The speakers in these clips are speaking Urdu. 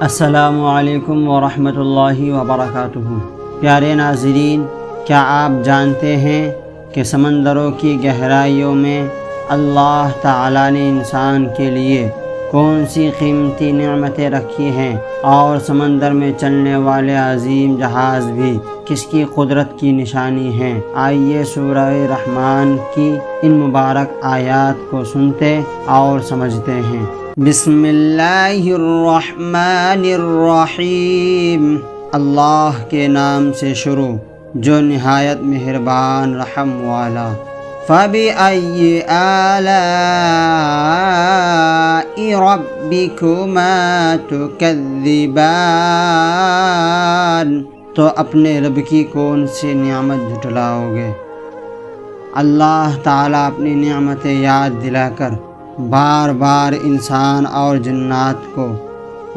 السلام علیکم ورحمۃ اللہ وبرکاتہ۔ پیارے ناظرین، کیا آپ جانتے ہیں کہ سمندروں کی گہرائیوں میں اللہ تعالیٰ نے انسان کے لیے کون سی قیمتی نعمتیں رکھی ہیں، اور سمندر میں چلنے والے عظیم جہاز بھی کس کی قدرت کی نشانی ہیں؟ آئیے سورہ رحمان کی ان مبارک آیات کو سنتے اور سمجھتے ہیں۔ بسم اللہ الرحمن الرحیم، اللہ کے نام سے شروع جو نہایت مہربان رحم والا۔ فَبِأَيِّ آلَاءِ رَبِّكُمَا تُكَذِّبَانِ، تو اپنے رب کی کون سی نعمت جھٹلاؤ گے؟ اللہ تعالیٰ اپنی نعمتیں یاد دلا کر بار بار انسان اور جنات کو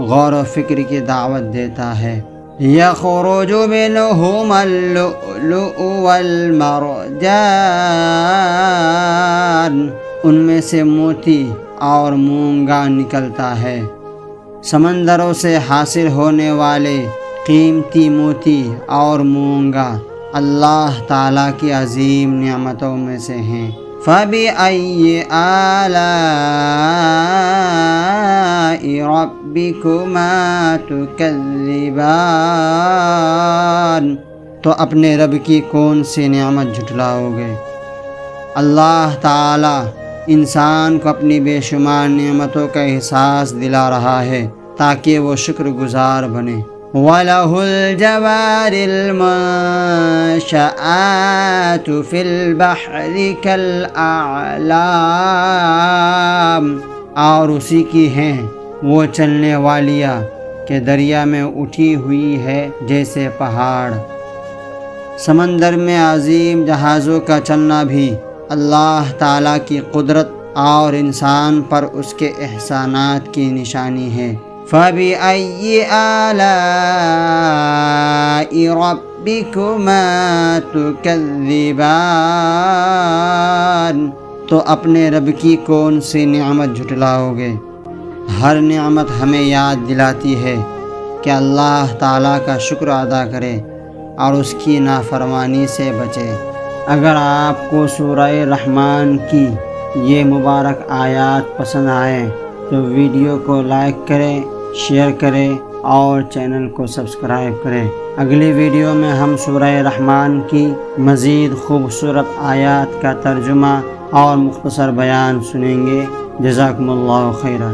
غور و فکر کی دعوت دیتا ہے۔ یخرج منہما اللؤلؤ والمرجان، ان میں سے موتی اور مونگا نکلتا ہے۔ سمندروں سے حاصل ہونے والے قیمتی موتی اور مونگا اللہ تعالیٰ کی عظیم نعمتوں میں سے ہیں۔ فَبِأَيِّ آلَاءِ رَبِّكُمَا تُكَذِّبَانِ، تو اپنے رب کی کون سی نعمت جھٹلاؤ گے؟ اللہ تعالی انسان کو اپنی بے شمار نعمتوں کا احساس دلا رہا ہے تاکہ وہ شکر گزار بنے۔ وَلَهُ الْجَوَارِ الْمُنشَآتُ فِي الْبَحْرِ كَالْأَعْلَامِ، اور اسی کی ہیں وہ چلنے والیاں کہ دریا میں اٹھی ہوئی ہے جیسے پہاڑ۔ سمندر میں عظیم جہازوں کا چلنا بھی اللہ تعالیٰ کی قدرت اور انسان پر اس کے احسانات کی نشانی ہے۔ فَبِأَيِّ آلَاءِ رَبِّكُمَا تُكَذِّبَانِ، تو اپنے رب کی کون سی نعمت جھٹلاؤ گے؟ ہر نعمت ہمیں یاد دلاتی ہے کہ اللہ تعالیٰ کا شکر ادا کرے اور اس کی نافرمانی سے بچے۔ اگر آپ کو سورہ رحمان کی یہ مبارک آیات پسند آئیں تو ویڈیو کو لائک کریں، شیئر کریں اور چینل کو سبسکرائب کریں۔ اگلی ویڈیو میں ہم سورہ رحمان کی مزید خوبصورت آیات کا ترجمہ اور مختصر بیان سنیں گے۔ جزاکم اللہ خیرا۔